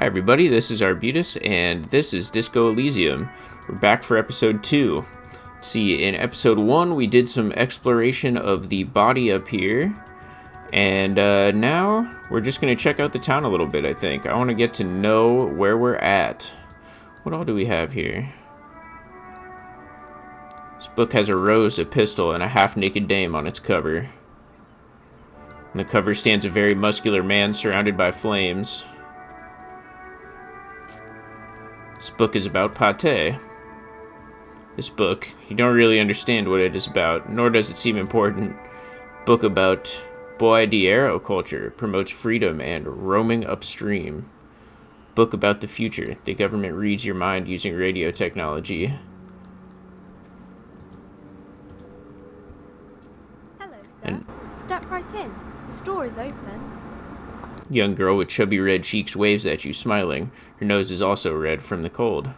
Hi everybody, this is Arbutus, and this is Disco Elysium. We're back for episode 2. See, in episode 1 we did some exploration of the body up here, and now we're just going to check out the town a little bit, I think. I want to get to know where we're at. What all do we have here? This book has a rose, a pistol, and a half-naked dame on its cover. On the cover stands a very muscular man surrounded by flames. This book is about pate. This book, you don't really understand what it is about, nor does it seem important. Book about Boy Diero culture, promotes freedom and roaming upstream. Book about the future. The government reads your mind using radio technology. Hello, sir. Step right in. The store is open. Young girl with chubby red cheeks waves at you, smiling. Her nose is also red from the cold.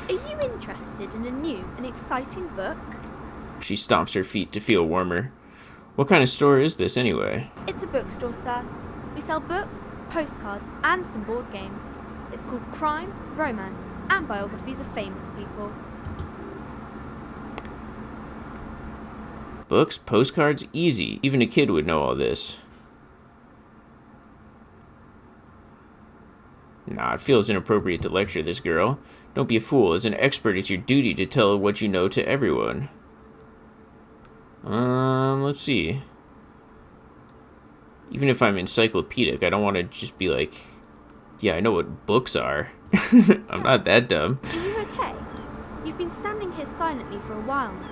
Are you interested in a new and exciting book? She stomps her feet to feel warmer. What kind of store is this, anyway? It's a bookstore, sir. We sell books, postcards, and some board games. It's called Crime, Romance, and Biographies of Famous People. Books, postcards, easy. Even a kid would know all this. Nah, it feels inappropriate to lecture this girl. Don't be a fool. As an expert, it's your duty to tell what you know to everyone. Let's see. Even if I'm encyclopedic, I don't want to just be like, yeah, I know what books are. I'm not that dumb. Are you okay? You've been standing here silently for a while now.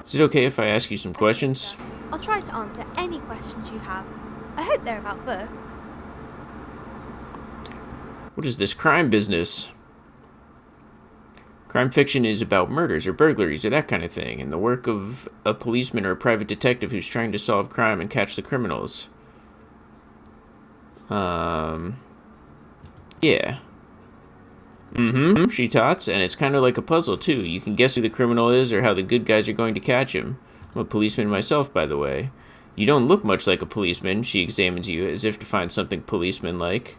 Is it okay if I ask you some questions? I'll try to answer any questions you have. I hope they're about books. What is this crime business? Crime fiction is about murders or burglaries or that kind of thing, and the work of a policeman or a private detective who's trying to solve crime and catch the criminals. Yeah. She tots, and it's kind of like a puzzle, too. You can guess who the criminal is or how the good guys are going to catch him. I'm a policeman myself, by the way. You don't look much like a policeman. She examines you as if to find something policeman-like.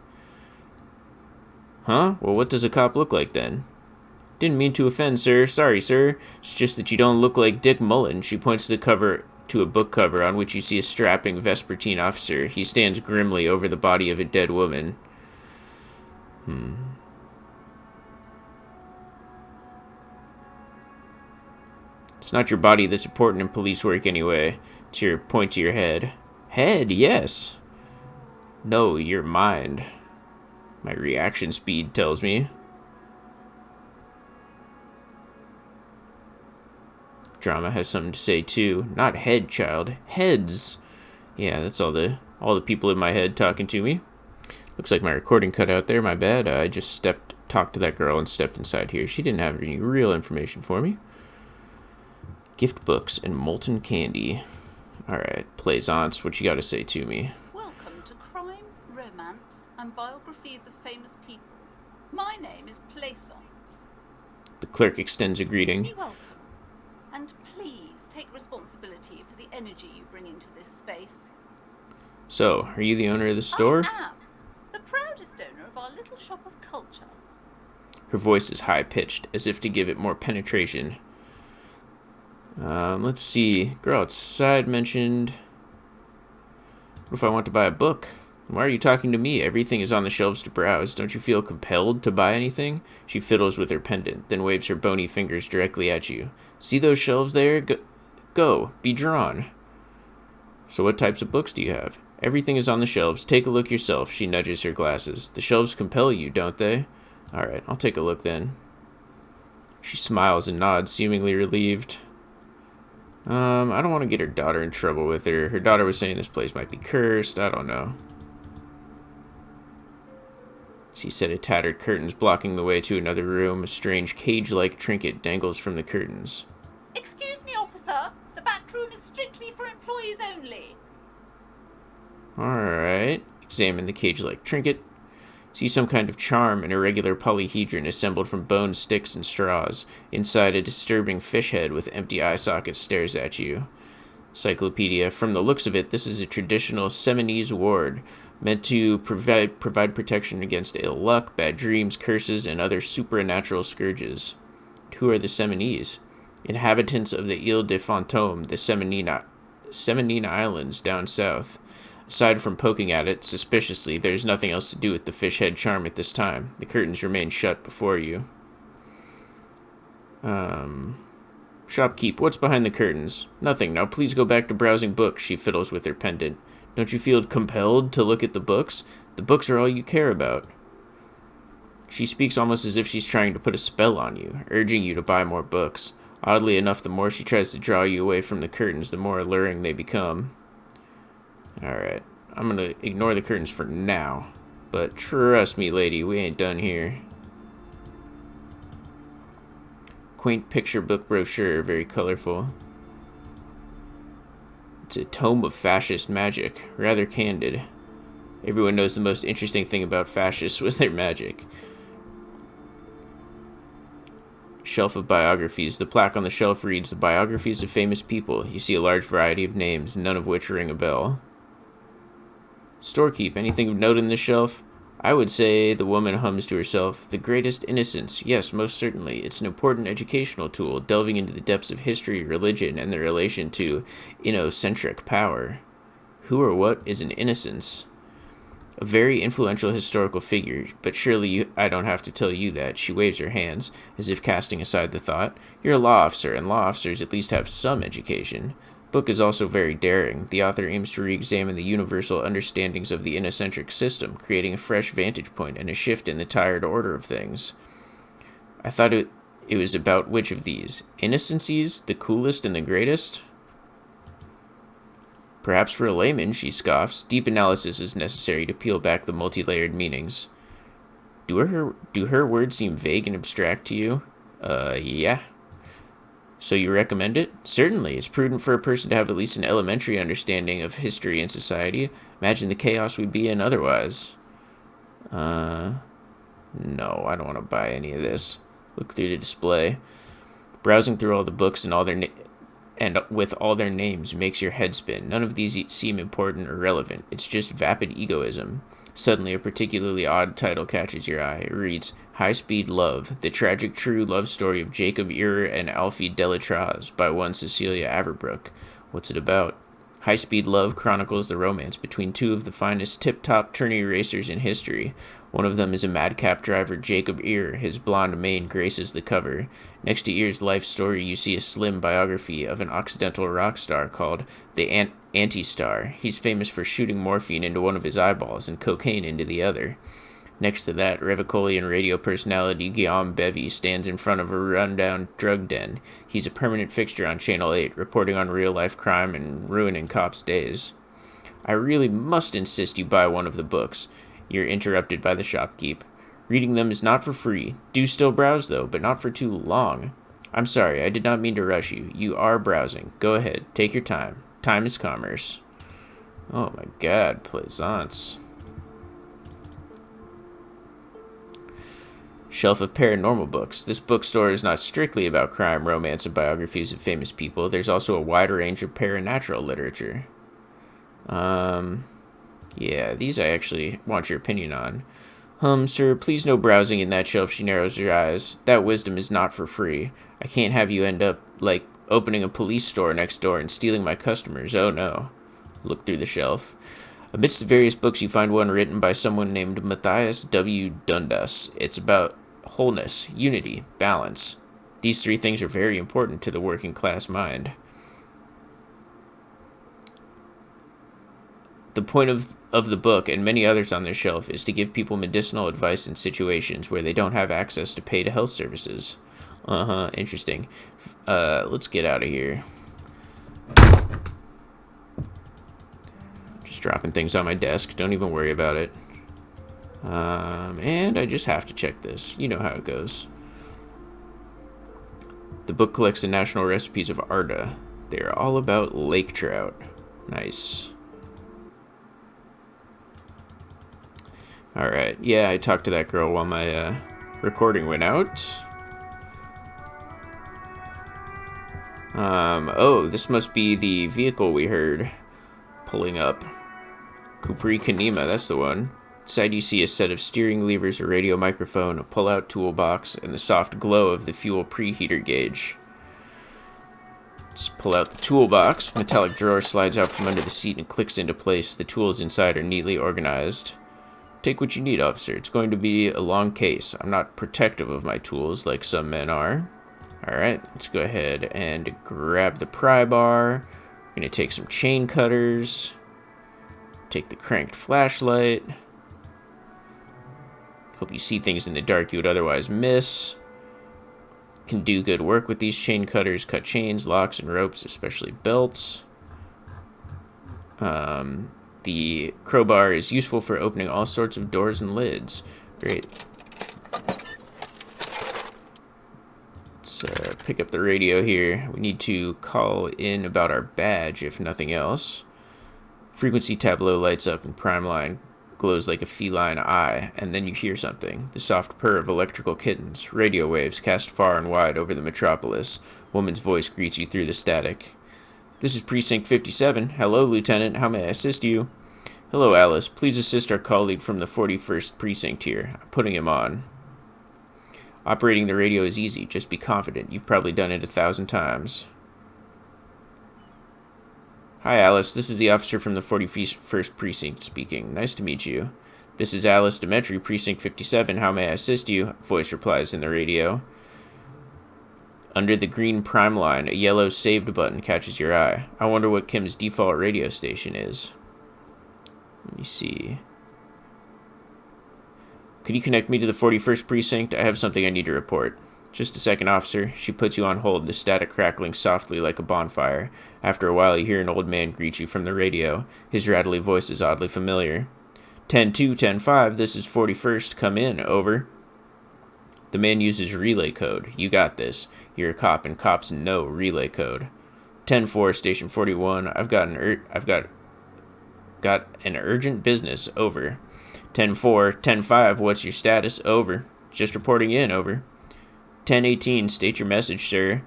Huh? Well, what does a cop look like, then? Didn't mean to offend, sir. Sorry, sir. It's just that you don't look like Dick Mullen. She points the cover to a book cover on which you see a strapping Vespertine officer. He stands grimly over the body of a dead woman. It's not your body that's important in police work anyway. It's your point to your head. Head, yes. No, your mind. My reaction speed tells me. Drama has something to say too. Not head, child. Heads. Yeah, that's all the people in my head talking to me. Looks like my recording cut out there. My bad. I just talked to that girl and stepped inside here. She didn't have any real information for me. Gift books and molten candy. All right, plaisance. What you got to say to me? Welcome to Crime, Romance, and Biographies of Famous People. My name is Plaisance. The clerk extends a greeting. Be welcome. And please take responsibility for the energy you bring into this space. So, are you the owner of the store? I am the proudest owner of our little shop of culture. Her voice is high-pitched, as if to give it more penetration. Let's see. Girl outside mentioned... What if I want to buy a book? Why are you talking to me? Everything is on the shelves to browse. Don't you feel compelled to buy anything? She fiddles with her pendant, then waves her bony fingers directly at you. See those shelves there? Go. Be drawn. So what types of books do you have? Everything is on the shelves. Take a look yourself. She nudges her glasses. The shelves compel you, don't they? Alright, I'll take a look then. She smiles and nods, seemingly relieved. I don't want to get her daughter in trouble with her. Her daughter was saying this place might be cursed. I don't know. She set a tattered curtains blocking the way to another room. A strange cage-like trinket dangles from the curtains. Excuse me, officer. The back room is strictly for employees only. Alright. Examine the cage-like trinket. See some kind of charm, an irregular polyhedron assembled from bones, sticks, and straws. Inside, a disturbing fish head with empty eye sockets stares at you. Encyclopedia. From the looks of it, this is a traditional Seminese ward. meant to provide protection against ill luck, bad dreams, curses, and other supernatural scourges. Who are the Seminese? Inhabitants of the Ile de Fantôme, the Seminine Islands down south. Aside from poking at it suspiciously, there's nothing else to do with the fish head charm at this time. The curtains remain shut before you. Shopkeep, what's behind the curtains? Nothing. Now please go back to browsing books, she fiddles with her pendant. Don't you feel compelled to look at the books? The books are all you care about. She speaks almost as if she's trying to put a spell on you, urging you to buy more books. Oddly enough, the more she tries to draw you away from the curtains, the more alluring they become. Alright, I'm gonna ignore the curtains for now. But trust me, lady, we ain't done here. Quaint picture book brochure, very colorful. It's a tome of fascist magic, rather candid. Everyone knows the most interesting thing about fascists was their magic. Shelf of biographies. The plaque on the shelf reads, "The biographies of famous people." You see a large variety of names, none of which ring a bell. Storekeep. Anything of note in this shelf? I would say, the woman hums to herself, "The greatest innocence." Yes, most certainly. It's an important educational tool, delving into the depths of history, religion, and their relation to inocentric power. Who or what is an innocence? A very influential historical figure, but surely I don't have to tell you that. She waves her hands, as if casting aside the thought. You're a law officer, and law officers at least have some education. Book is also very daring. The author aims to re-examine the universal understandings of the inocentric system, creating a fresh vantage point and a shift in the tired order of things. I thought it was about which of these? Innocencies, the coolest and the greatest? Perhaps for a layman, she scoffs. Deep analysis is necessary to peel back the multi-layered meanings. Do her words seem vague and abstract to you? Yeah. So you recommend it? Certainly. It's prudent for a person to have at least an elementary understanding of history and society. Imagine the chaos we'd be in otherwise. No, I don't want to buy any of this. Look through the display. Browsing through all the books and with all their names makes your head spin. None of these seem important or relevant. It's just vapid egoism. Suddenly, a particularly odd title catches your eye. It reads, High Speed Love, the tragic true love story of Jacob Ewer and Alfie Delatraz by one Cecilia Averbrook. What's it about? High Speed Love chronicles the romance between two of the finest tip-top tourney racers in history. One of them is a madcap driver, Jacob Ewer. His blonde mane graces the cover. Next to Ewer's life story, you see a slim biography of an Occidental rock star called the Anti-Star. He's famous for shooting morphine into one of his eyeballs and cocaine into the other. Next to that, Revicolian radio personality Guillaume Bevy stands in front of a rundown drug den. He's a permanent fixture on Channel 8, reporting on real-life crime and ruining cops' days. I really must insist you buy one of the books. You're interrupted by the shopkeep. Reading them is not for free. Do still browse, though, but not for too long. I'm sorry, I did not mean to rush you. You are browsing. Go ahead. Take your time. Time is commerce. Oh my god, plaisance. Shelf of paranormal books. This bookstore is not strictly about crime, romance, and biographies of famous people. There's also a wide range of paranatural literature. Yeah, these I actually want your opinion on. Sir, please no browsing in that shelf, she narrows her eyes. That wisdom is not for free. I can't have you end up, like, opening a police store next door and stealing my customers. Oh, no. Look through the shelf. Amidst the various books, you find one written by someone named Matthias W. Dundas. It's about wholeness, unity, balance. These three things are very important to the working class mind. The point of the book, and many others on this shelf, is to give people medicinal advice in situations where they don't have access to paid health services. Interesting. Let's get out of here. Just dropping things on my desk. Don't even worry about it. And I just have to check this. You know how it goes. The book collects the national recipes of Arda. They are all about lake trout. Nice. Alright, yeah, I talked to that girl while my recording went out. Oh, this must be the vehicle we heard pulling up. Kupri Kanema, that's the one. Inside you see a set of steering levers, a radio microphone, a pull-out toolbox, and the soft glow of the fuel preheater gauge. Just pull out the toolbox. Metallic drawer slides out from under the seat and clicks into place. The tools inside are neatly organized. Take what you need, officer. It's going to be a long case. I'm not protective of my tools like some men are. Alright, let's go ahead and grab the pry bar. We're going to take some chain cutters. Take the cranked flashlight. Hope you see things in the dark you would otherwise miss. Can do good work with these chain cutters. Cut chains, locks, and ropes, especially belts. The crowbar is useful for opening all sorts of doors and lids. Great. Let's pick up the radio here. We need to call in about our badge, if nothing else. Frequency tableau lights up and prime line glows like a feline eye, and then you hear something. The soft purr of electrical kittens. Radio waves cast far and wide over the metropolis. Woman's voice greets you through the static. This is Precinct 57. Hello, Lieutenant. How may I assist you? Hello, Alice. Please assist our colleague from the 41st Precinct here. I'm putting him on. Operating the radio is easy. Just be confident. You've probably done it 1,000 times. Hi, Alice. This is the officer from the 41st Precinct speaking. Nice to meet you. This is Alice Demetri, Precinct 57. How may I assist you? Voice replies in the radio. Under the green prime line, a yellow saved button catches your eye. I wonder what Kim's default radio station is. Let me see. Could you connect me to the 41st Precinct? I have something I need to report. Just a second, officer. She puts you on hold, the static crackling softly like a bonfire. After a while, you hear an old man greet you from the radio. His rattly voice is oddly familiar. 10-2, 10-5, this is 41st. Come in, over. The man uses relay code. You got this. You're a cop, and cops know relay code. 10-4, station 41. I've got an urgent business. Over. 10-4, 10-5. What's your status? Over. Just reporting in. Over. 10-18. State your message, sir.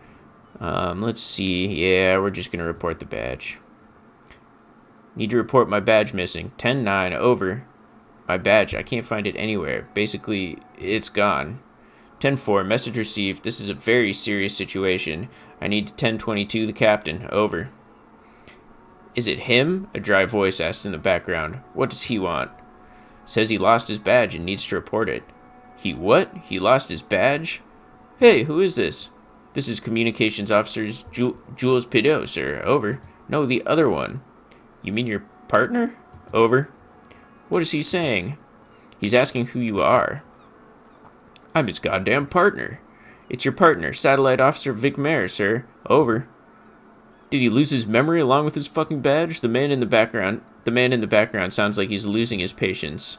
Let's see. Yeah, we're just gonna report the badge. Need to report my badge missing. 10-9. Over. My badge. I can't find it anywhere. Basically, it's gone. 10-4, message received. This is a very serious situation. I need 10-22, the captain. Over. Is it him? A dry voice asks in the background. What does he want? Says he lost his badge and needs to report it. He what? He lost his badge? Hey, who is this? This is Communications Officer Jules Pideau, sir. Over. No, the other one. You mean your partner? Over. What is he saying? He's asking who you are. I'm his goddamn partner. It's your partner, Satellite Officer Vic Mayer, sir. Over. Did he lose his memory along with his fucking badge? The man in the background sounds like he's losing his patience.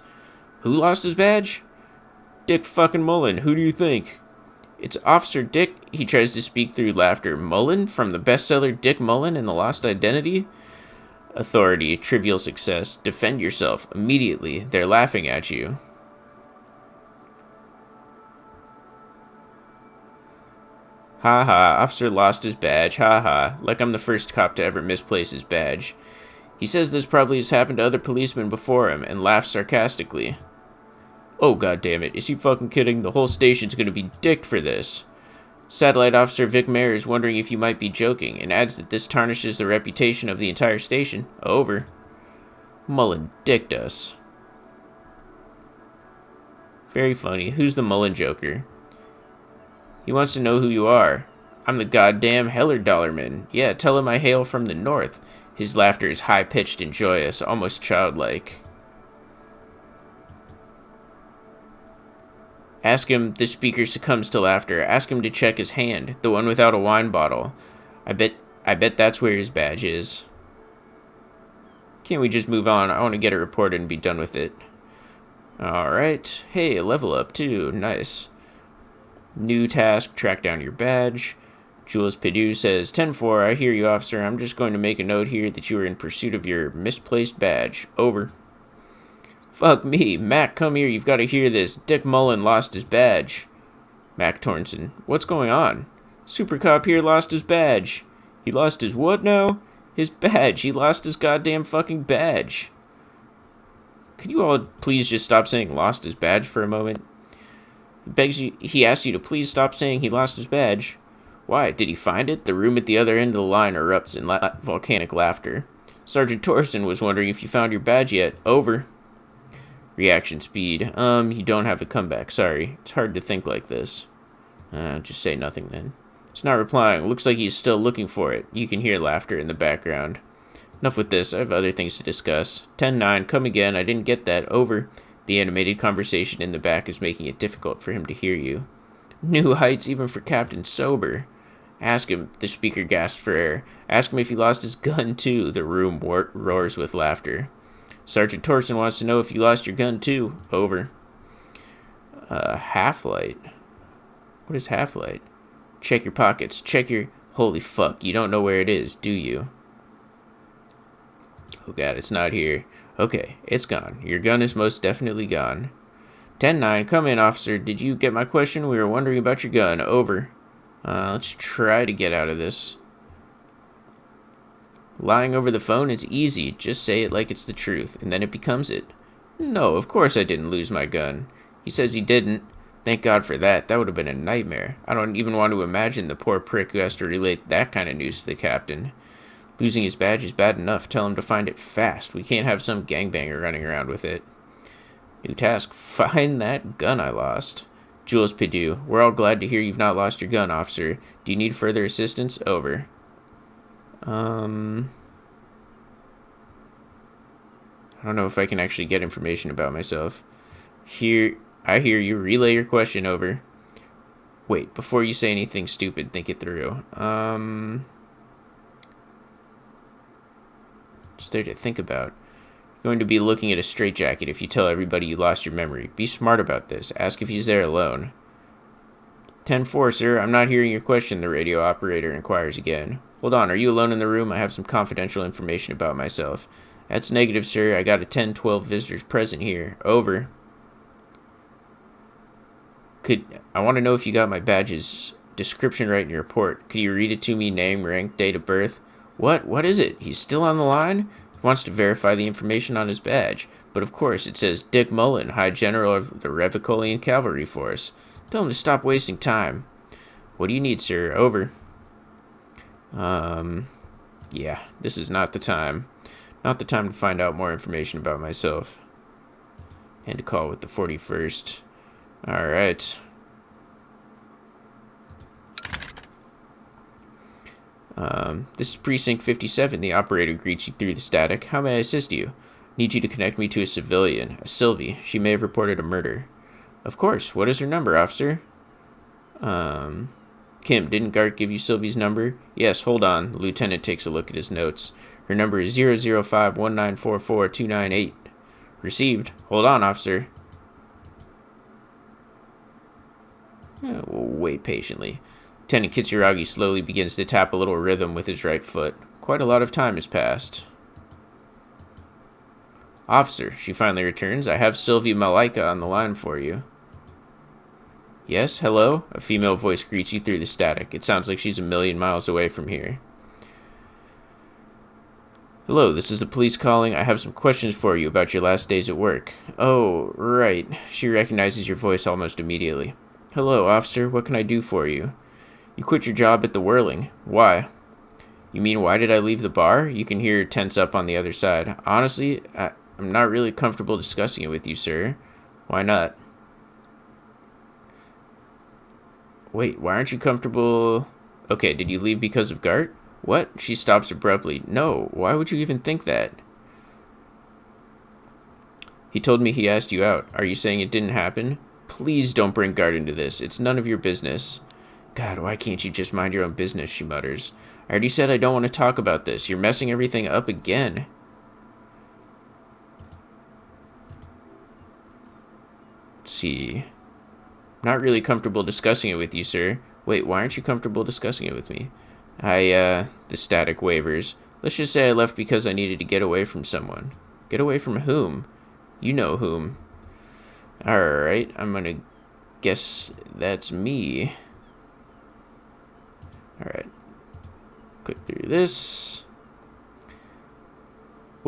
Who lost his badge? Dick fucking Mullen. Who do you think? It's Officer Dick. He tries to speak through laughter. Mullen? From the bestseller Dick Mullen and the Lost Identity? Authority. Trivial success. Defend yourself. Immediately. They're laughing at you. Ha ha, officer lost his badge, ha ha, like I'm the first cop to ever misplace his badge. He says this probably has happened to other policemen before him, and laughs sarcastically. Oh goddammit, is he fucking kidding? The whole station's gonna be dicked for this. Satellite Officer Vic Mayer is wondering if you might be joking, and adds that this tarnishes the reputation of the entire station. Over. Mullen dicked us. Very funny. Who's the Mullen Joker? He wants to know who you are. I'm the goddamn Heller Dollarman. Yeah, tell him I hail from the north. His laughter is high-pitched and joyous, almost childlike. Ask him, the speaker succumbs to laughter. Ask him to check his hand, the one without a wine bottle. I bet that's where his badge is. Can't we just move on? I want to get it reported and be done with it. Alright. Hey, a level up too. Nice. New task, track down your badge. Jules Pideau says, 10-4, I hear you, officer. I'm just going to make a note here that you are in pursuit of your misplaced badge. Over. Fuck me. Mac, come here. You've got to hear this. Dick Mullen lost his badge. Mac Tornson, what's going on? Super Cop here lost his badge. He lost his what now? His badge. He lost his goddamn fucking badge. Could you all please just stop saying lost his badge for a moment? He asks you to please stop saying he lost his badge. Why, did he find it? The room at the other end of the line erupts in volcanic laughter. Sergeant Torsten was wondering if you found your badge yet. Over. Reaction speed. You don't have a comeback. Sorry. It's hard to think like this. Just say nothing then. He's not replying. Looks like he's still looking for it. You can hear laughter in the background. Enough with this. I have other things to discuss. 10-9. Come again. I didn't get that. Over. The animated conversation in the back is making it difficult for him to hear you. New heights even for Captain Sober. Ask him. The speaker gasps for air. Ask him if he lost his gun too. The room roars with laughter. Sergeant Torsten wants to know if you lost your gun too. Over. Half-light. What is half-light? Check your pockets. Check your... Holy fuck, you don't know where it is, do you? Oh god, it's not here. Okay, it's gone. Your gun is most definitely gone. 10-9, come in, officer. Did you get my question? We were wondering about your gun. Over. Let's try to get out of this. Lying over the phone is easy. Just say it like it's the truth, and then it becomes it. No, of course I didn't lose my gun. He says he didn't. Thank God for that. That would have been a nightmare. I don't even want to imagine the poor prick who has to relate that kind of news to the captain. Losing his badge is bad enough. Tell him to find it fast. We can't have some gangbanger running around with it. New task. Find that gun I lost. Jules Pidew. We're all glad to hear you've not lost your gun, officer. Do you need further assistance? Over. I don't know if I can actually get information about myself. I hear you. Relay your question. Over. Wait, before you say anything stupid, think it through. Just there to think about. You're going to be looking at a straitjacket if you tell everybody you lost your memory. Be smart about this. Ask if he's there alone. 10-4, sir. I'm not hearing your question, the radio operator inquires again. Hold on, are you alone in the room? I have some confidential information about myself. That's negative, sir. I got a 10-12 visitors present here. Over. I want to know if you got my badge's description right in your report. Could you read it to me? Name, rank, date of birth? What is it? He's still on the line? He wants to verify the information on his badge. But of course, it says Dick Mullen, High General of the Revicolian Cavalry Force. Tell him to stop wasting time. What do you need, sir? Over. Yeah, this is not the time. Not the time to find out more information about myself. And to call with the 41st. Alright. This is Precinct 57. The operator greets you through the static. How may I assist you? Need you to connect me to a civilian, a Sylvie. She may have reported a murder. Of course. What is her number, officer? Kim, didn't Gart give you Sylvie's number? Yes, hold on. The lieutenant takes a look at his notes. Her number is 005-1944-298. Received. Hold on, officer. We'll wait patiently. Lieutenant Kitsuragi slowly begins to tap a little rhythm with his right foot. Quite a lot of time has passed. Officer, she finally returns. I have Sylvia Malaika on the line for you. Yes, hello? A female voice greets you through the static. It sounds like she's a million miles away from here. Hello, this is the police calling. I have some questions for you about your last days at work. Oh, right. She recognizes your voice almost immediately. Hello, officer. What can I do for you? You quit your job at the Whirling. Why? You mean why did I leave the bar? You can hear her tense up on the other side. Honestly, I'm not really comfortable discussing it with you, sir. Why not? Wait, why aren't you comfortable? Okay, did you leave because of Gart? What? She stops abruptly. No, why would you even think that? He told me he asked you out. Are you saying it didn't happen? Please don't bring Gart into this. It's none of your business. God, why can't you just mind your own business, she mutters. I already said I don't want to talk about this. You're messing everything up again. Let's see. I'm not really comfortable discussing it with you, sir. Wait, why aren't you comfortable discussing it with me? The static wavers. Let's just say I left because I needed to get away from someone. Get away from whom? You know whom. Alright, I'm gonna guess that's me. Alright. Click through this.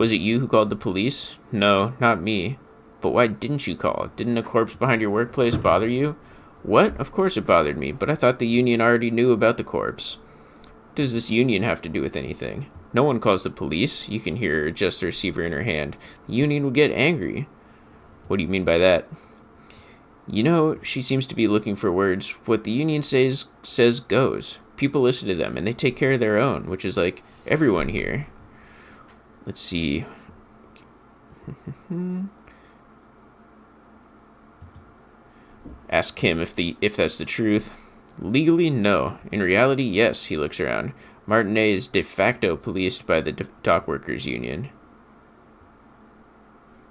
Was it you who called the police? No, not me. But why didn't you call? Didn't a corpse behind your workplace bother you? What? Of course it bothered me, but I thought the union already knew about the corpse. What does this union have to do with anything? No one calls the police. You can hear her adjust the receiver in her hand. The union will get angry. What do you mean by that? You know, she seems to be looking for words. What the union says goes. People listen to them, and they take care of their own, which is like everyone here. Let's see. Ask him if that's the truth. Legally, no. In reality, yes, he looks around. Martinet is de facto policed by the dock workers union.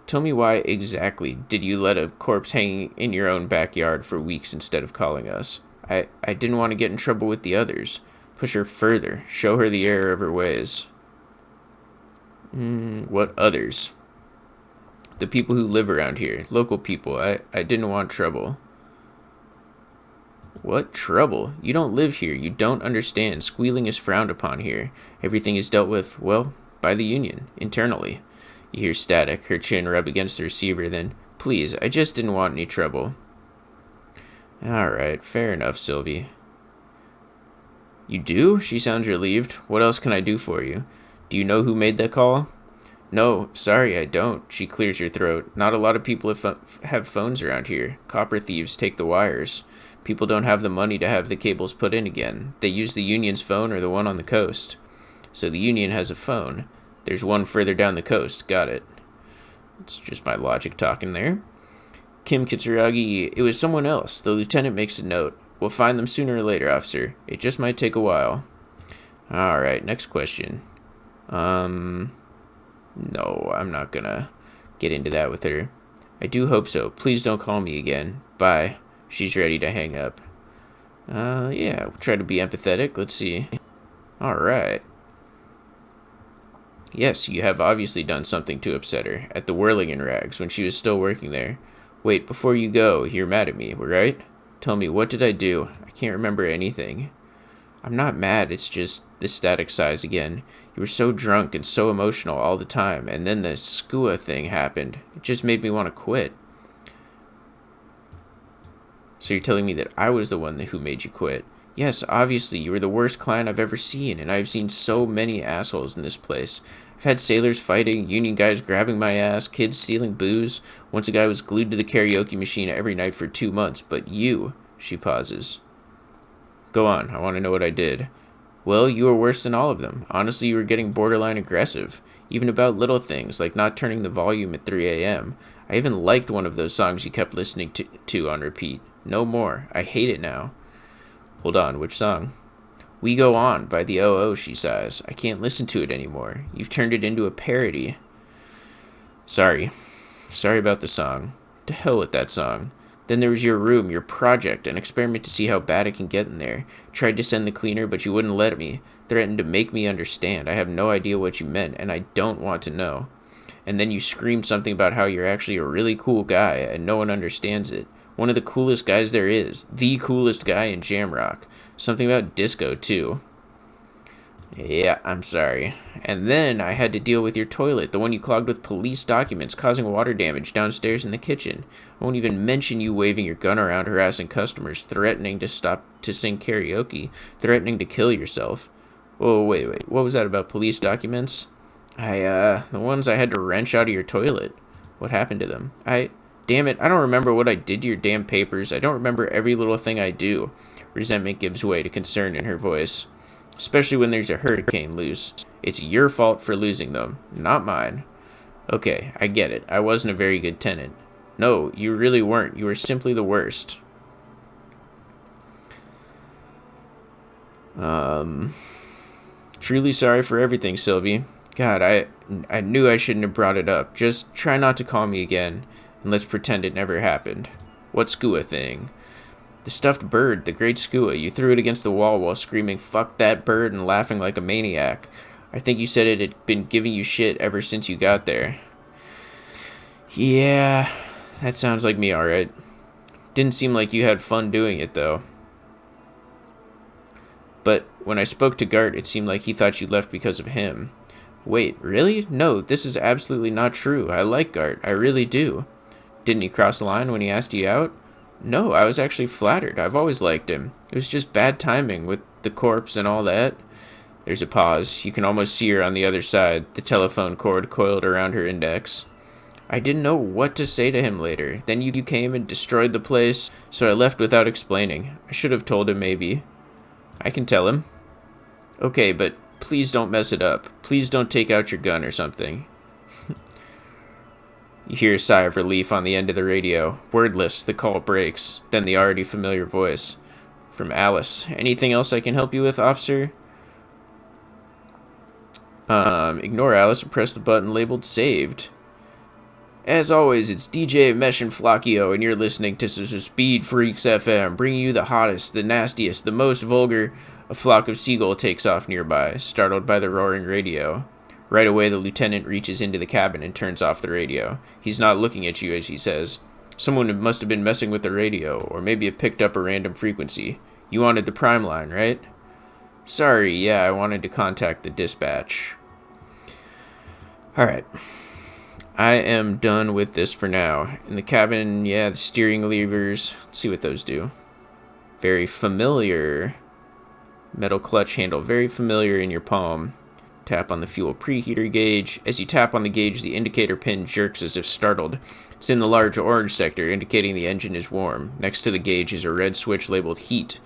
Tell me why exactly did you let a corpse hang in your own backyard for weeks instead of calling us? I didn't want to get in trouble with the others. Push her further. Show her the error of her ways. What others? The people who live around here. Local people. I didn't want trouble. What trouble? You don't live here. You don't understand. Squealing is frowned upon here. Everything is dealt with, well, by the union, internally. You hear static, her chin rub against the receiver, then, please, I just didn't want any trouble. Alright, fair enough, Sylvie. You do? She sounds relieved. What else can I do for you? Do you know who made that call? No, sorry, I don't. She clears her throat. Not a lot of people have phones around here. Copper thieves take the wires. People don't have the money to have the cables put in again. They use the union's phone or the one on the coast. So the union has a phone. There's one further down the coast. Got it. It's just my logic talking there. Kim Kitsuragi, it was someone else. The lieutenant makes a note. We'll find them sooner or later, officer. It just might take a while. Alright, next question. No, I'm not gonna get into that with her. I do hope so. Please don't call me again. Bye. She's ready to hang up. Yeah, we'll try to be empathetic. Let's see. Alright. Yes, you have obviously done something to upset her. At the Whirlingen Rags, when she was still working there. Wait, before you go, you're mad at me, right? Tell me, what did I do? I can't remember anything. I'm not mad, it's just this static size again. You were so drunk and so emotional all the time, and then the skua thing happened. It just made me want to quit. So you're telling me that I was the one who made you quit? Yes, obviously, you were the worst client I've ever seen, and I've seen so many assholes in this place. I've had sailors fighting, union guys grabbing my ass, kids stealing booze. Once a guy was glued to the karaoke machine every night for 2 months, but you, she pauses. Go on, I want to know what I did. Well, you were worse than all of them. Honestly, you were getting borderline aggressive. Even about little things, like not turning the volume at 3 a.m. I even liked one of those songs you kept listening to on repeat. No more. I hate it now. Hold on, which song? We Go On by the O.O., she sighs. I can't listen to it anymore. You've turned it into a parody. Sorry. Sorry about the song. To hell with that song. Then there was your room, your project, an experiment to see how bad it can get in there. Tried to send the cleaner, but you wouldn't let me. Threatened to make me understand. I have no idea what you meant, and I don't want to know. And then you screamed something about how you're actually a really cool guy, and no one understands it. One of the coolest guys there is. The coolest guy in Jamrock. Something about disco, too. Yeah, I'm sorry. And then I had to deal with your toilet, the one you clogged with police documents, causing water damage downstairs in the kitchen. I won't even mention you waving your gun around harassing customers, threatening to stop to sing karaoke, threatening to kill yourself. Whoa, wait. What was that about police documents? The ones I had to wrench out of your toilet. What happened to them? Damn it, I don't remember what I did to your damn papers. I don't remember every little thing I do. Resentment gives way to concern in her voice. Especially when there's a hurricane loose. It's your fault for losing them, not mine. Okay, I get it. I wasn't a very good tenant. No, you really weren't. You were simply the worst. Truly sorry for everything, Sylvie. God, I knew I shouldn't have brought it up. Just try not to call me again. And let's pretend it never happened. What skua thing? The stuffed bird, the great skua. You threw it against the wall while screaming, "Fuck that bird," and laughing like a maniac. I think you said it had been giving you shit ever since you got there. Yeah, that sounds like me, alright. Didn't seem like you had fun doing it, though. But when I spoke to Gart, it seemed like he thought you left because of him. Wait, really? No, this is absolutely not true. I like Gart. I really do. Didn't he cross the line when he asked you out? No, I was actually flattered. I've always liked him. It was just bad timing with the corpse and all that. There's a pause. You can almost see her on the other side, the telephone cord coiled around her index. I didn't know what to say to him later. Then you came and destroyed the place, so I left without explaining. I should have told him, maybe. I can tell him. Okay, but please don't mess it up. Please don't take out your gun or something. You hear a sigh of relief on the end of the radio. Wordless, the call breaks. Then the already familiar voice. From Alice. Anything else I can help you with, officer? Ignore Alice and press the button labeled saved. As always, it's DJ Mesh and Flocchio, and you're listening to Speed Freaks FM, bringing you the hottest, the nastiest, the most vulgar. A flock of seagull takes off nearby, startled by the roaring radio. Right away, the lieutenant reaches into the cabin and turns off the radio. He's not looking at you as he says, "Someone must have been messing with the radio, or maybe it picked up a random frequency. You wanted the prime line, right?" "Sorry, yeah, I wanted to contact the dispatch." Alright. I am done with this for now. In the cabin, yeah, the steering levers. Let's see what those do. Very familiar. Metal clutch handle, very familiar in your palm. Tap on the fuel preheater gauge. As you tap on the gauge, the indicator pin jerks as if startled. It's in the large orange sector, indicating the engine is warm. Next to the gauge is a red switch labeled heat.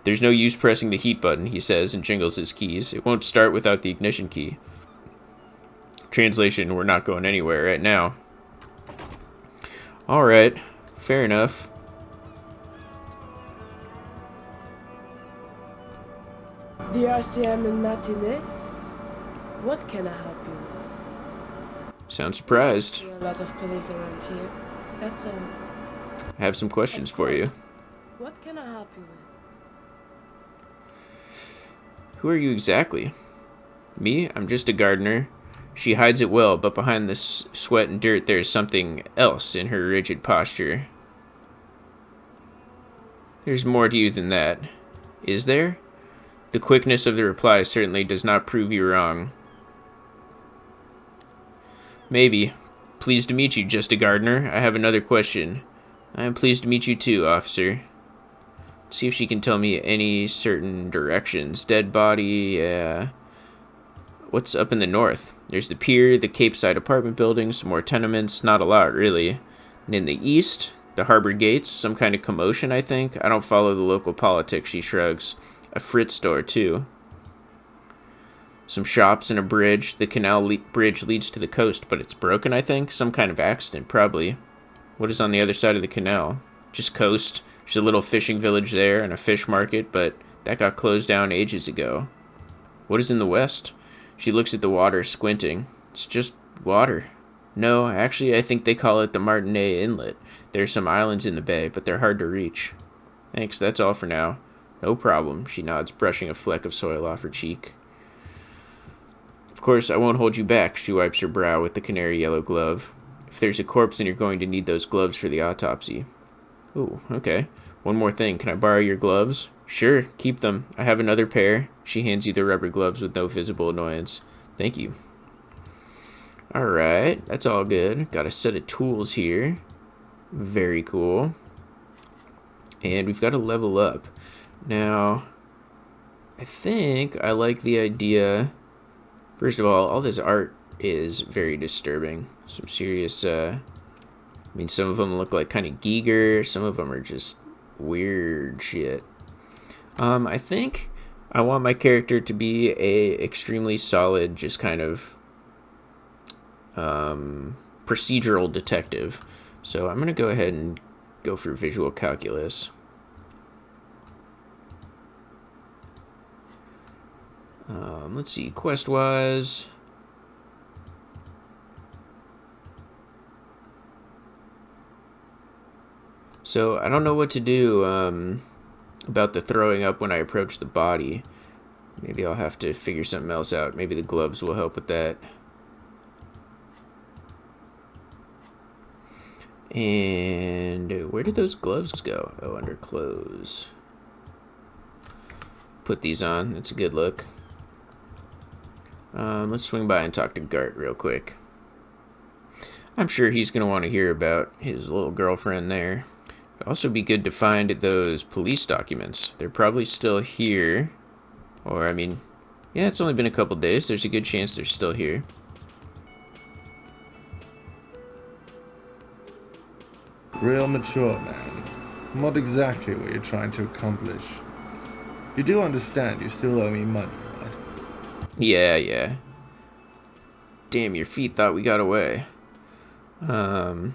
There's no use pressing the heat button, he says, and jingles his keys. It won't start without the ignition key. Translation, we're not going anywhere right now. Alright, fair enough. The RCM in Martinez? What can I help you with? Sound surprised. There are a lot of police around here. That's all. I have some questions for you. What can I help you with? Who are you exactly? Me? I'm just a gardener. She hides it well, but behind this sweat and dirt there's something else in her rigid posture. There's more to you than that. Is there? The quickness of the reply certainly does not prove you wrong. Maybe. Pleased to meet you, just a gardener. I have another question. I am pleased to meet you too, officer. See if she can tell me any certain directions. Dead body, what's up in the north? There's the pier, the Cape Side apartment buildings, some more tenements, not a lot, really. And in the east, the harbor gates, some kind of commotion, I think. I don't follow the local politics, she shrugs. A Fritz store, too. Some shops and a bridge. The canal bridge leads to the coast, but it's broken, I think. Some kind of accident, probably. What is on the other side of the canal? Just coast. There's a little fishing village there and a fish market, but that got closed down ages ago. What is in the west? She looks at the water, squinting. It's just water. No, actually, I think they call it the Martinet Inlet. There's some islands in the bay, but they're hard to reach. Thanks, that's all for now. No problem, she nods, brushing a fleck of soil off her cheek. Of course, I won't hold you back, she wipes her brow with the canary yellow glove. If there's a corpse, then you're going to need those gloves for the autopsy. Ooh, okay. One more thing, can I borrow your gloves? Sure, keep them. I have another pair. She hands you the rubber gloves with no visible annoyance. Thank you. Alright, that's all good. Got a set of tools here. Very cool. And we've got to level up. Now, I think I like the idea. First of all this art is very disturbing. Some serious, I mean, some of them look like kind of Giger. Some of them are just weird shit. I think I want my character to be a extremely solid, just kind of procedural detective. So I'm going to go ahead and go for visual calculus. Let's see, quest-wise. So I don't know what to do about the throwing up when I approach the body. Maybe I'll have to figure something else out. Maybe the gloves will help with that. And where did those gloves go? Oh, under clothes. Put these on. That's a good look. Let's swing by and talk to Gart real quick. I'm sure he's going to want to hear about his little girlfriend there. It'd also be good to find those police documents. They're probably still here. Or, I mean, yeah, it's only been a couple days. There's a good chance they're still here. Real mature, man. What exactly were you trying to accomplish? You do understand you still owe me money, right? Yeah. Damn, your feet thought we got away. Don't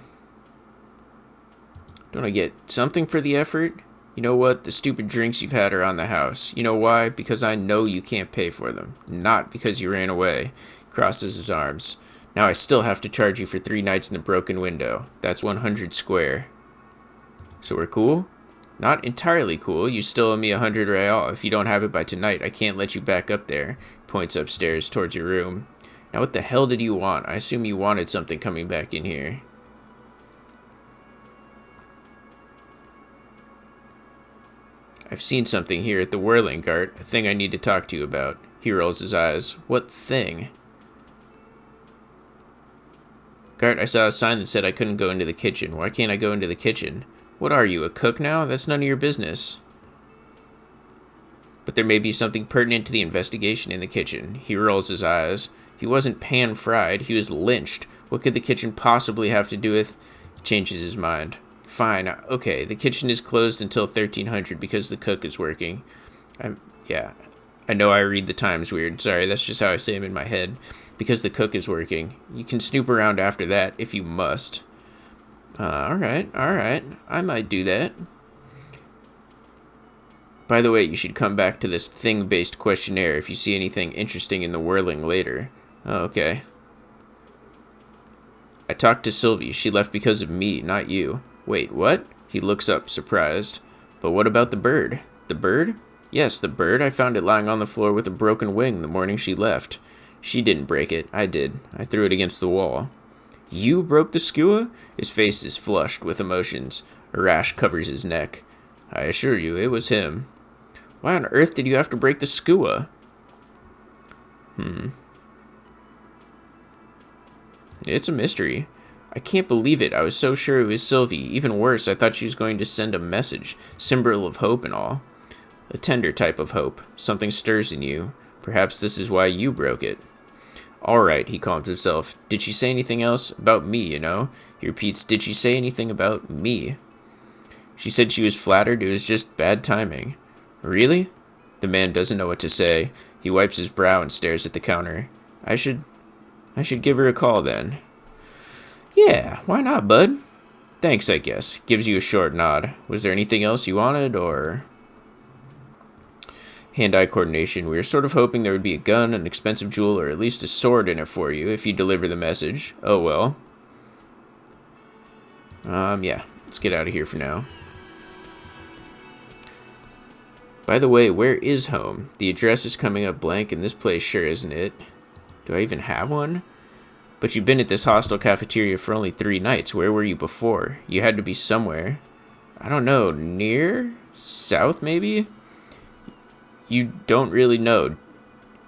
I get something for the effort? You know what? The stupid drinks you've had are on the house. You know why? Because I know you can't pay for them. Not because you ran away. Crosses his arms. Now I still have to charge you for 3 nights in the broken window. That's 100 square. So we're cool? Not entirely cool. You still owe me 100 real. If you don't have it by tonight, I can't let you back up there. Points upstairs towards your room. Now what the hell did you want? I assume you wanted something coming back in here. I've seen something here at the Whirling, Gart. A thing I need to talk to you about. He rolls his eyes. What thing? Gart, I saw a sign that said I couldn't go into the kitchen. Why can't I go into the kitchen? What are you, a cook now? That's none of your business. But there may be something pertinent to the investigation in the kitchen. He rolls his eyes. He wasn't pan-fried. He was lynched. What could the kitchen possibly have to do with... Changes his mind. Fine, okay, the kitchen is closed until 1300 because the cook is working. Yeah, I know I read the times weird. Sorry, that's just how I say them in my head. Because the cook is working. You can snoop around after that if you must. Alright. I might do that. By the way, you should come back to this thing-based questionnaire if you see anything interesting in the Whirling later. Oh, okay. I talked to Sylvie. She left because of me, not you. Wait, what? He looks up, surprised. But what about the bird? The bird? Yes, the bird. I found it lying on the floor with a broken wing the morning she left. She didn't break it. I did. I threw it against the wall. You broke the skua? His face is flushed with emotions. A rash covers his neck. I assure you, it was him. Why on earth did you have to break the skua? It's a mystery. I can't believe it. I was so sure it was Sylvie. Even worse, I thought she was going to send a message. Symbol of hope and all. A tender type of hope. Something stirs in you. Perhaps this is why you broke it. Alright, he calms himself. Did she say anything else? About me, you know? He repeats, did she say anything about me? She said she was flattered. It was just bad timing. Really? The man doesn't know what to say. He wipes his brow and stares at the counter. I should give her a call then. Yeah, why not, bud? Thanks, I guess. Gives you a short nod. Was there anything else you wanted, or... Hand-eye coordination. We were sort of hoping there would be a gun, an expensive jewel, or at least a sword in it for you, if you deliver the message. Oh, well. Yeah. Let's get out of here for now. By the way, where is home? The address is coming up blank, and this place sure isn't it. Do I even have one? But you've been at this hostel cafeteria for only 3 nights. Where were you before? You had to be somewhere. I don't know. Near? South, maybe? You don't really know.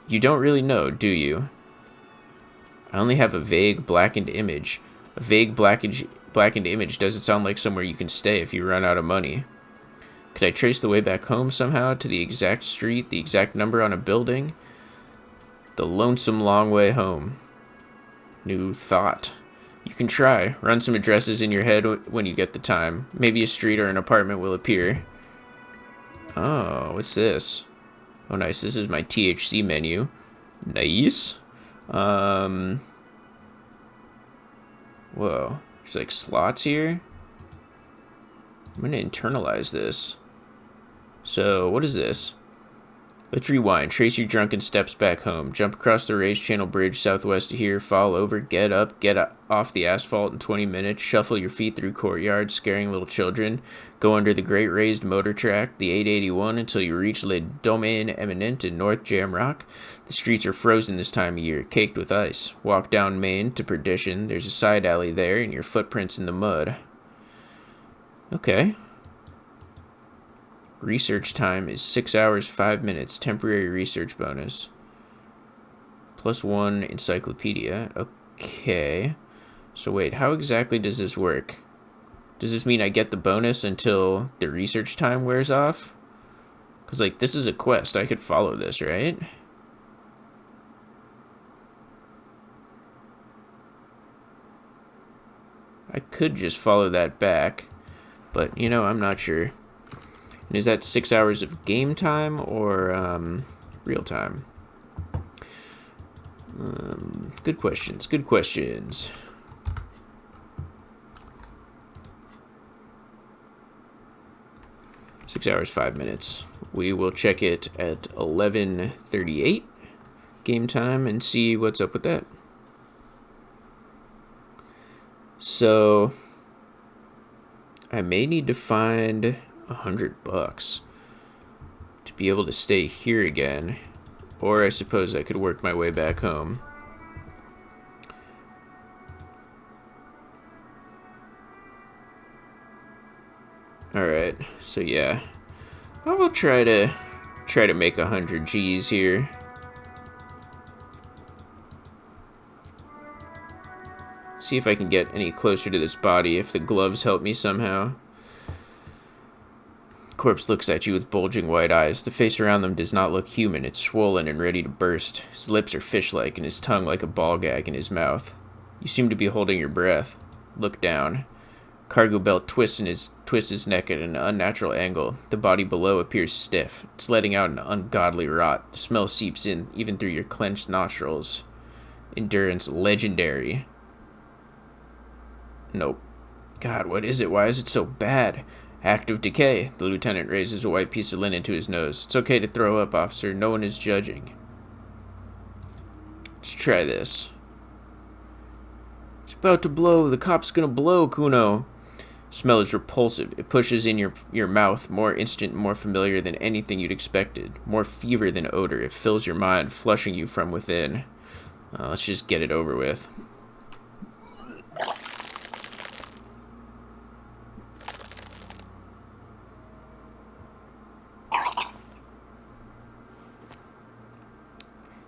You don't really know, do you? I only have a vague blackened image. A vague blackened image doesn't sound like somewhere you can stay if you run out of money. Could I trace the way back home somehow to the exact street, the exact number on a building? The lonesome long way home. New thought. You can try. Run some addresses in your head when you get the time. Maybe a street or an apartment will appear. Oh, what's this? Oh, nice. This is my THC menu. Nice. Whoa. There's like slots here. I'm gonna internalize this. So, what is this? Let's rewind. Trace your drunken steps back home. Jump across the raised channel bridge southwest of here. Fall over. Get up. Get off the asphalt in 20 minutes. Shuffle your feet through courtyards, scaring little children. Go under the great raised motor track, the 881, until you reach Le Domaine Eminent in North Jamrock. The streets are frozen this time of year, caked with ice. Walk down Main to Perdition. There's a side alley there, and your footprints in the mud. Okay. Research time is 6 hours, 5 minutes. Temporary research bonus. +1 encyclopedia. Okay. So wait, how exactly does this work? Does this mean I get the bonus until the research time wears off? Because, like, this is a quest. I could follow this, right? I could just follow that back. But, you know, I'm not sure. And is that 6 hours of game time or real time? Good questions. Good questions. Six hours, 5 minutes. We will check it at 11:38 game time and see what's up with that. So I may need to find $100 to be able to stay here again, or I suppose I could work my way back home. Alright, so yeah, I will try to make 100 G's here. See if I can get any closer to this body, if the gloves help me somehow. Corpse looks at you with bulging white eyes. The face around them does not look human. It's swollen and ready to burst. His lips are fish-like and his tongue like a ball gag in his mouth. You seem to be holding your breath. Look down. Cargo belt twists his neck at an unnatural angle. The body below appears stiff. It's letting out an ungodly rot. The smell seeps in, even through your clenched nostrils. Endurance legendary. Nope. God, what is it? Why is it so bad? Active decay. The lieutenant raises a white piece of linen to his nose. It's okay to throw up, officer. No one is judging. Let's try this. It's about to blow. The cop's gonna blow, Kuno. Smell is repulsive. It pushes in your mouth, more instant, more familiar than anything you'd expected. More fever than odor. It fills your mind, flushing you from within. Let's just get it over with.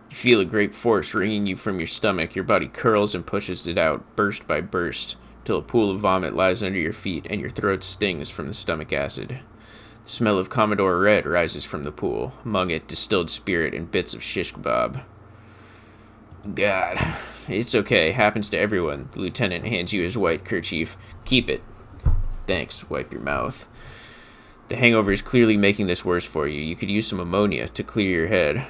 You feel a great force wringing you from your stomach. Your body curls and pushes it out, burst by burst, till a pool of vomit lies under your feet and your throat stings from the stomach acid. The smell of Commodore Red rises from the pool, among it distilled spirit and bits of shish kebab. God, it's okay. Happens to everyone. The lieutenant hands you his white kerchief. Keep it. Thanks. Wipe your mouth. The hangover is clearly making this worse for you. You could use some ammonia to clear your head.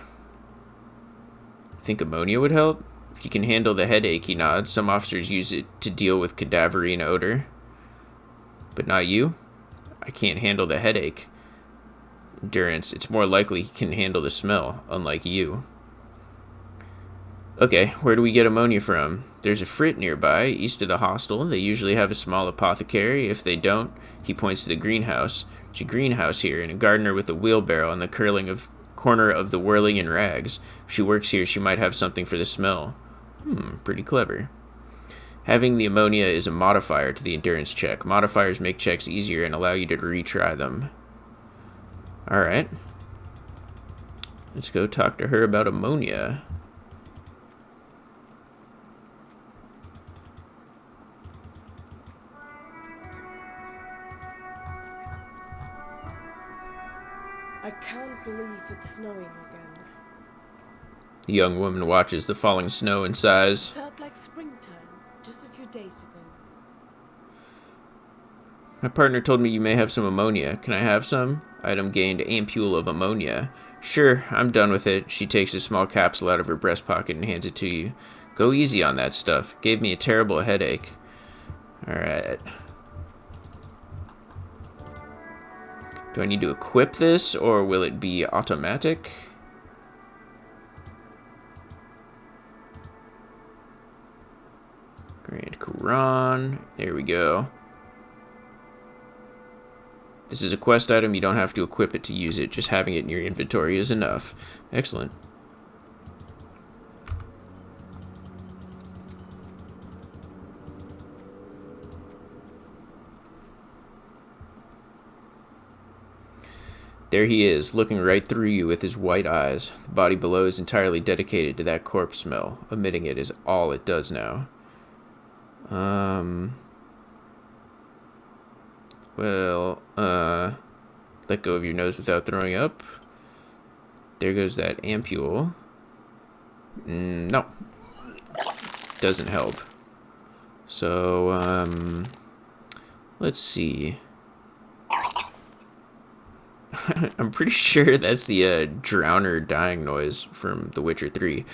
Think ammonia would help? If you can handle the headache, he nods. Some officers use it to deal with cadaverine odor. But not you? I can't handle the headache. Endurance. It's more likely he can handle the smell, unlike you. Okay, where do we get ammonia from? There's a frit nearby, east of the hostel. They usually have a small apothecary. If they don't, he points to the greenhouse. There's a greenhouse here, and a gardener with a wheelbarrow on the corner of the whirling in rags. If she works here, she might have something for the smell. Pretty clever. Having the ammonia is a modifier to the endurance check. Modifiers make checks easier and allow you to retry them. Alright. Let's go talk to her about ammonia. I can't believe it's snowing again. The young woman watches the falling snow and sighs. Felt like springtime just a few days ago. My partner told me you may have some ammonia. Can I have some? Item gained, ampule of ammonia. Sure, I'm done with it. She takes a small capsule out of her breast pocket and hands it to you. Go easy on that stuff. Gave me a terrible headache. Alright. Do I need to equip this, or will it be automatic? Grand Quran. There we go. This is a quest item. You don't have to equip it to use it. Just having it in your inventory is enough. Excellent. There he is, looking right through you with his white eyes. The body below is entirely dedicated to that corpse smell. Omitting it is all it does now. Let go of your nose without throwing up. There goes that ampule. No. Doesn't help. So, let's see. I'm pretty sure that's the drowner dying noise from The Witcher 3.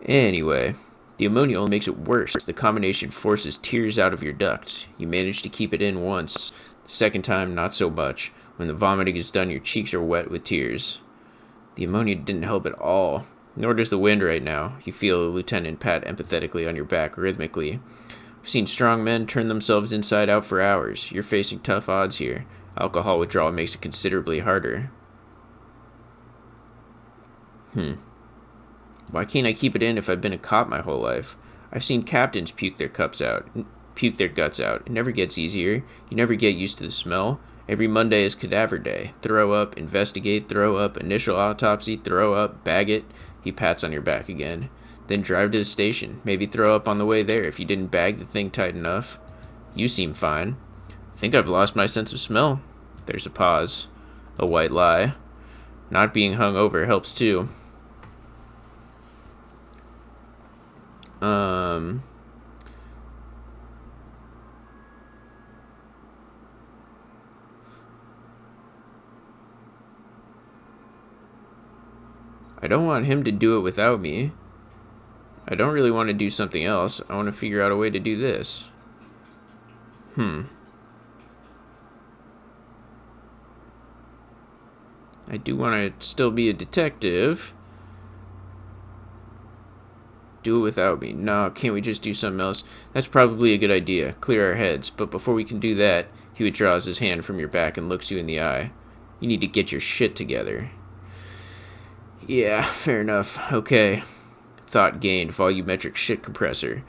Anyway, the ammonia only makes it worse. The combination forces tears out of your duct. You manage to keep it in once. The second time, not so much. When the vomiting is done, your cheeks are wet with tears. The ammonia didn't help at all. Nor does the wind right now. You feel a lieutenant pat empathetically on your back rhythmically. I've seen strong men turn themselves inside out for hours. You're facing tough odds here. Alcohol withdrawal makes it considerably harder. Why can't I keep it in if I've been a cop my whole life? I've seen captains puke their guts out. It never gets easier. You never get used to the smell. Every Monday is cadaver day. Throw up, investigate, throw up, initial autopsy, throw up, bag it. He pats on your back again. Then drive to the station. Maybe throw up on the way there if you didn't bag the thing tight enough. You seem fine. I think I've lost my sense of smell. There's a pause. A white lie. Not being hungover helps too. I don't want him to do it without me. I don't really want to do something else. I want to figure out a way to do this. I do want to still be a detective. Do it without me. No, can't we just do something else? That's probably a good idea. Clear our heads. But before we can do that, he withdraws his hand from your back and looks you in the eye. You need to get your shit together. Yeah, fair enough. Okay. Thought gained. Volumetric shit compressor.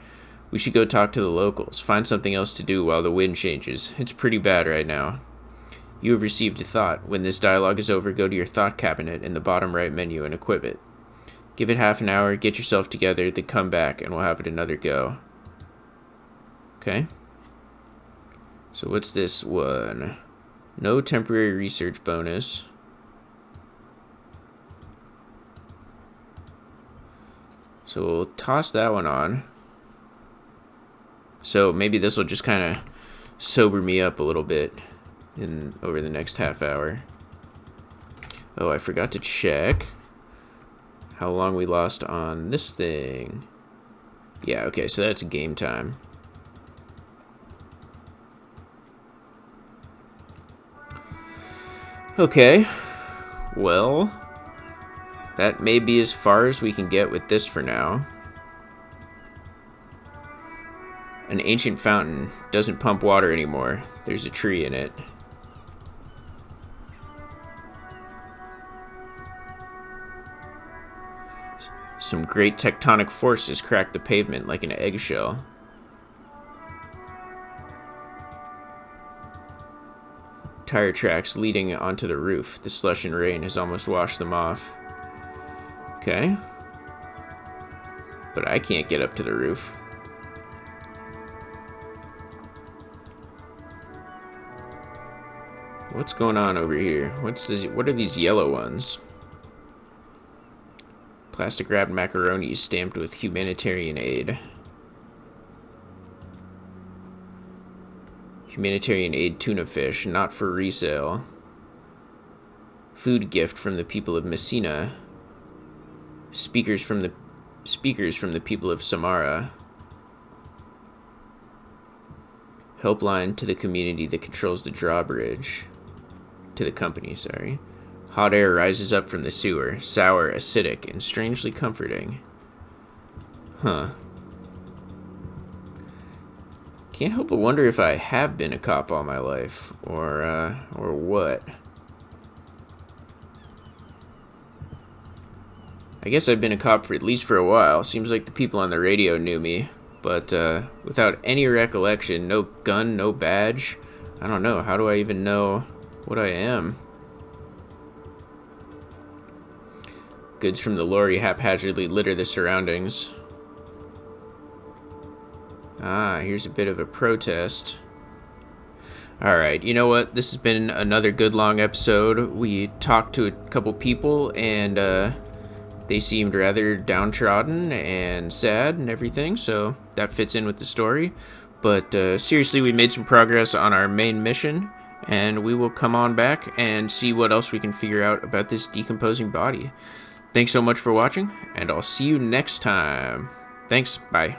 We should go talk to the locals. Find something else to do while the wind changes. It's pretty bad right now. You have received a thought. When this dialogue is over, go to your thought cabinet in the bottom right menu and equip it. Give it half an hour, get yourself together, then come back, and we'll have it another go. Okay. So what's this one? No temporary research bonus. So we'll toss that one on. So maybe this will just kind of sober me up a little bit over the next half hour. Oh, I forgot to check how long we lost on this thing. Yeah, okay, so that's game time. Okay, well, that may be as far as we can get with this for now. An ancient fountain doesn't pump water anymore. There's a tree in it. Some great tectonic forces cracked the pavement like an eggshell. Tire tracks leading onto the roof. The slush and rain has almost washed them off. Okay. But I can't get up to the roof. What's going on over here? What are these yellow ones? Plastic wrapped macaroni stamped with humanitarian aid. Humanitarian aid tuna fish, not for resale. Food gift from the people of Messina. Speakers from the people of Samara. Helpline to the community that controls the drawbridge. To the company, sorry. Hot air rises up from the sewer, sour, acidic, and strangely comforting. Huh. Can't help but wonder if I have been a cop all my life, or what. I guess I've been a cop for at least for a while. Seems like the people on the radio knew me, but without any recollection, no gun, no badge. I don't know. How do I even know what I am? Goods from the lorry haphazardly litter the surroundings. Ah, here's a bit of a protest. Alright, you know what? This has been another good long episode. We talked to a couple people, and they seemed rather downtrodden and sad and everything, so that fits in with the story. But seriously, we made some progress on our main mission, and we will come on back and see what else we can figure out about this decomposing body. Thanks so much for watching, and I'll see you next time. Thanks, bye.